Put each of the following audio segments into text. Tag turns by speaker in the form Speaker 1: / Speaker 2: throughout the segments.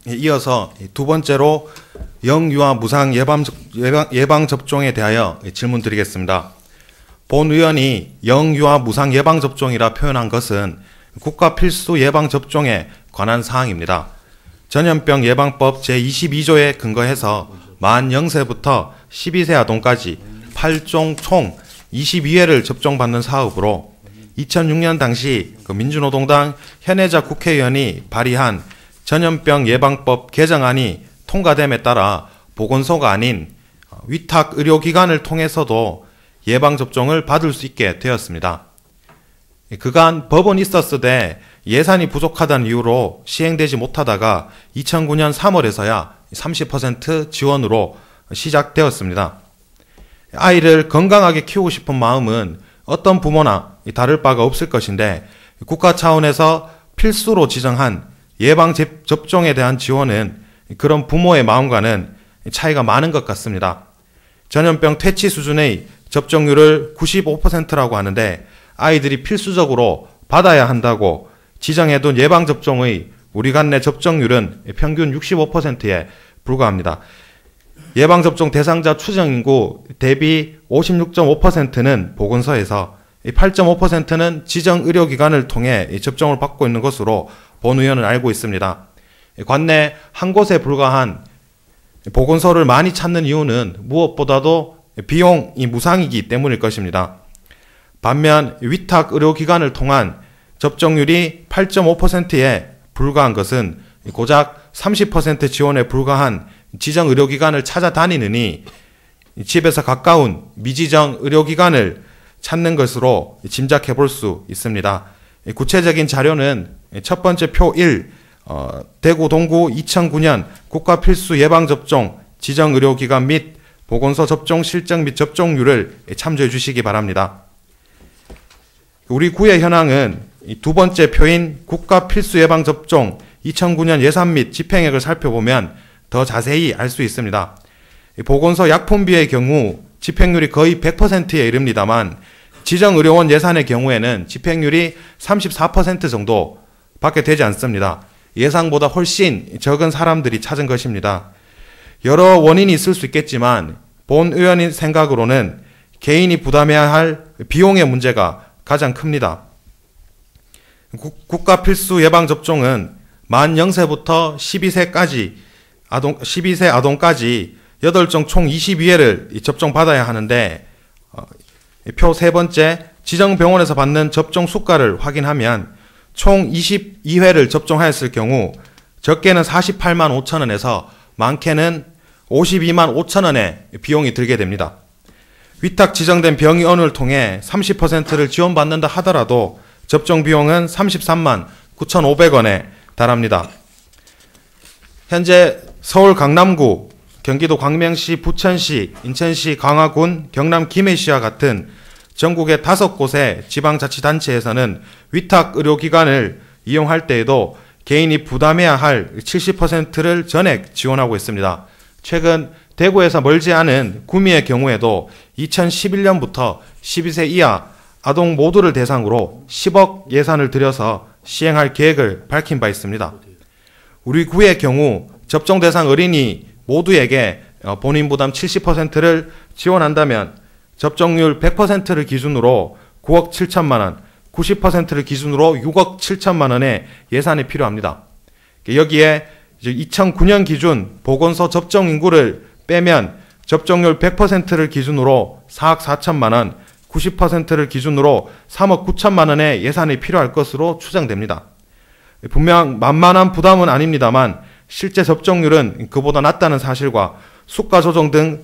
Speaker 1: 이어서 두 번째로 영유아 무상 예방접종에 대하여 질문 드리겠습니다. 본 의원이 영유아 무상 예방접종이라 표현한 것은 국가 필수 예방접종에 관한 사항입니다. 전염병 예방법 제22조에 근거해서 만 0세부터 12세 아동까지 8종 총 22회를 접종받는 사업으로 2006년 당시 민주노동당 현혜자 국회의원이 발의한 전염병 예방법 개정안이 통과됨에 따라 보건소가 아닌 위탁 의료기관을 통해서도 예방접종을 받을 수 있게 되었습니다. 그간 법은 있었으되 예산이 부족하다는 이유로 시행되지 못하다가 2009년 3월에서야 30% 지원으로 시작되었습니다. 아이를 건강하게 키우고 싶은 마음은 어떤 부모나 다를 바가 없을 것인데 국가 차원에서 필수로 지정한 예방접종에 대한 지원은 그런 부모의 마음과는 차이가 많은 것 같습니다. 전염병 퇴치 수준의 접종률을 95%라고 하는데 아이들이 필수적으로 받아야 한다고 지정해둔 예방접종의 우리 관내 접종률은 평균 65%에 불과합니다. 예방접종 대상자 추정인구 대비 56.5%는 보건소에서 8.5%는 지정 의료기관을 통해 접종을 받고 있는 것으로 본 의원은 알고 있습니다. 관내 한 곳에 불과한 보건소를 많이 찾는 이유는 무엇보다도 비용이 무상이기 때문일 것입니다. 반면 위탁 의료기관을 통한 접종률이 8.5%에 불과한 것은 고작 30% 지원에 불과한 지정 의료기관을 찾아다니느니 집에서 가까운 미지정 의료기관을 찾는 것으로 짐작해 볼 수 있습니다. 구체적인 자료는 첫 번째 표 1, 대구 동구 2009년 국가 필수 예방접종 지정 의료기관 및 보건소 접종 실적 및 접종률을 참조해 주시기 바랍니다. 우리 구의 현황은 두 번째 표인 국가 필수 예방접종 2009년 예산 및 집행액을 살펴보면 더 자세히 알 수 있습니다. 보건소 약품비의 경우 집행률이 거의 100%에 이릅니다만 지정의료원 예산의 경우에는 집행률이 34% 정도밖에 되지 않습니다. 예상보다 훨씬 적은 사람들이 찾은 것입니다. 여러 원인이 있을 수 있겠지만 본 의원의 생각으로는 개인이 부담해야 할 비용의 문제가 가장 큽니다. 국가 필수 예방접종은 만 0세부터 12세 아동까지 8종 총 22회를 접종받아야 하는데 표 세 번째 지정병원에서 받는 접종 수가를 확인하면 총 22회를 접종하였을 경우 적게는 48만 5천 원에서 많게는 52만 5천 원의 비용이 들게 됩니다. 위탁 지정된 병의원을 통해 30%를 지원받는다 하더라도 접종 비용은 33만 9,500원에 달합니다. 현재 서울 강남구, 경기도 광명시, 부천시, 인천시, 강화군, 경남 김해시와 같은 전국의 5곳의 지방자치단체에서는 위탁 의료기관을 이용할 때에도 개인이 부담해야 할 70%를 전액 지원하고 있습니다. 최근 대구에서 멀지 않은 구미의 경우에도 2011년부터 12세 이하 아동 모두를 대상으로 10억 예산을 들여서 시행할 계획을 밝힌 바 있습니다. 우리 구의 경우 접종 대상 어린이 모두에게 본인 부담 70%를 지원한다면 접종률 100%를 기준으로 9억 7천만 원, 90%를 기준으로 6억 7천만 원의 예산이 필요합니다. 여기에 2009년 기준 보건소 접종 인구를 빼면 접종률 100%를 기준으로 4억 4천만 원, 90%를 기준으로 3억 9천만 원의 예산이 필요할 것으로 추정됩니다. 분명 만만한 부담은 아닙니다만 실제 접종률은 그보다 낮다는 사실과 수가 조정 등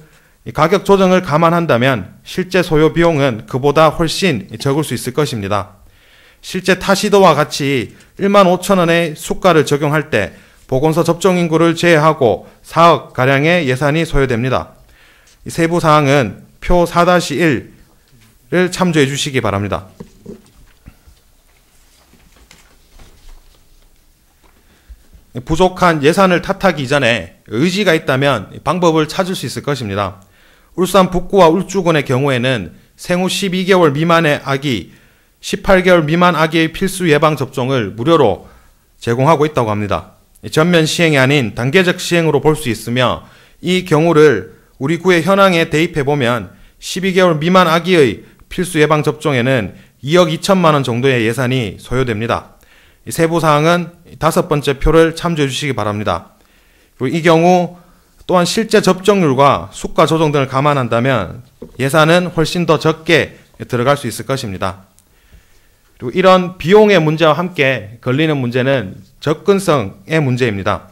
Speaker 1: 가격 조정을 감안한다면 실제 소요 비용은 그보다 훨씬 적을 수 있을 것입니다. 실제 타시도와 같이 1만 5천 원의 수가를 적용할 때 보건소 접종 인구를 제외하고 4억 가량의 예산이 소요됩니다. 세부 사항은 표 4-1을 참조해 주시기 바랍니다. 부족한 예산을 탓하기 이전에 의지가 있다면 방법을 찾을 수 있을 것입니다. 울산 북구와 울주군의 경우에는 생후 12개월 미만의 아기 18개월 미만 아기의 필수 예방접종을 무료로 제공하고 있다고 합니다. 전면 시행이 아닌 단계적 시행으로 볼 수 있으며 이 경우를 우리 구의 현황에 대입해보면 12개월 미만 아기의 필수 예방접종에는 2억 2천만 원 정도의 예산이 소요됩니다. 세부사항은 5번째 표를 참조해 주시기 바랍니다. 그리고 이 경우 또한 실제 접종률과 수가 조정 등을 감안한다면 예산은 훨씬 더 적게 들어갈 수 있을 것입니다. 그리고 이런 비용의 문제와 함께 걸리는 문제는 접근성의 문제입니다.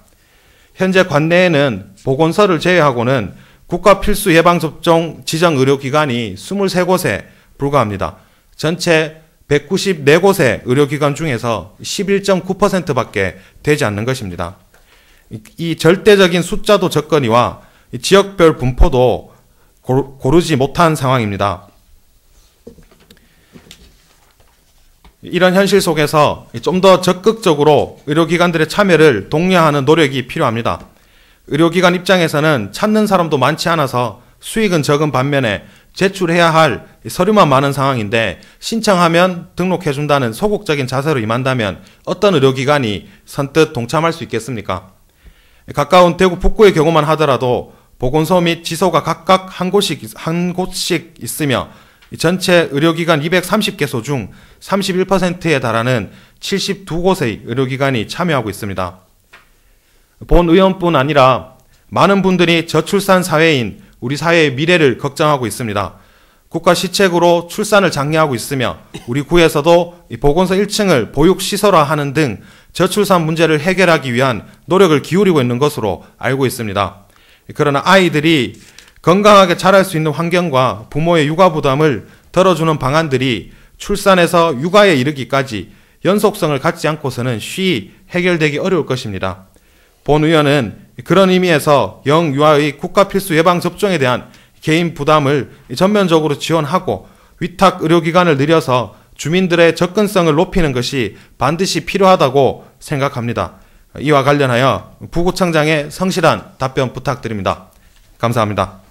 Speaker 1: 현재 관내에는 보건소를 제외하고는 국가 필수 예방접종 지정 의료기관이 23곳에 불과합니다. 전체 194곳의 의료기관 중에서 11.9%밖에 되지 않는 것입니다. 이 절대적인 숫자도 적거니와 지역별 분포도 고르지 못한 상황입니다. 이런 현실 속에서 좀 더 적극적으로 의료기관들의 참여를 독려하는 노력이 필요합니다. 의료기관 입장에서는 찾는 사람도 많지 않아서 수익은 적은 반면에 제출해야 할 서류만 많은 상황인데 신청하면 등록해준다는 소극적인 자세로 임한다면 어떤 의료기관이 선뜻 동참할 수 있겠습니까? 가까운 대구 북구의 경우만 하더라도 보건소 및 지소가 각각 한 곳씩 있으며 전체 의료기관 230개소 중 31%에 달하는 72곳의 의료기관이 참여하고 있습니다. 본 의원뿐 아니라 많은 분들이 저출산 사회인 우리 사회의 미래를 걱정하고 있습니다. 국가 시책으로 출산을 장려하고 있으며 우리 구에서도 보건소 1층을 보육시설화하는 등 저출산 문제를 해결하기 위한 노력을 기울이고 있는 것으로 알고 있습니다. 그러나 아이들이 건강하게 자랄 수 있는 환경과 부모의 육아 부담을 덜어주는 방안들이 출산에서 육아에 이르기까지 연속성을 갖지 않고서는 쉬이 해결되기 어려울 것입니다. 본 의원은 그런 의미에서 영유아의 국가 필수 예방접종에 대한 개인 부담을 전면적으로 지원하고 위탁 의료기관을 늘려서 주민들의 접근성을 높이는 것이 반드시 필요하다고 생각합니다. 이와 관련하여 부구청장의 성실한 답변 부탁드립니다. 감사합니다.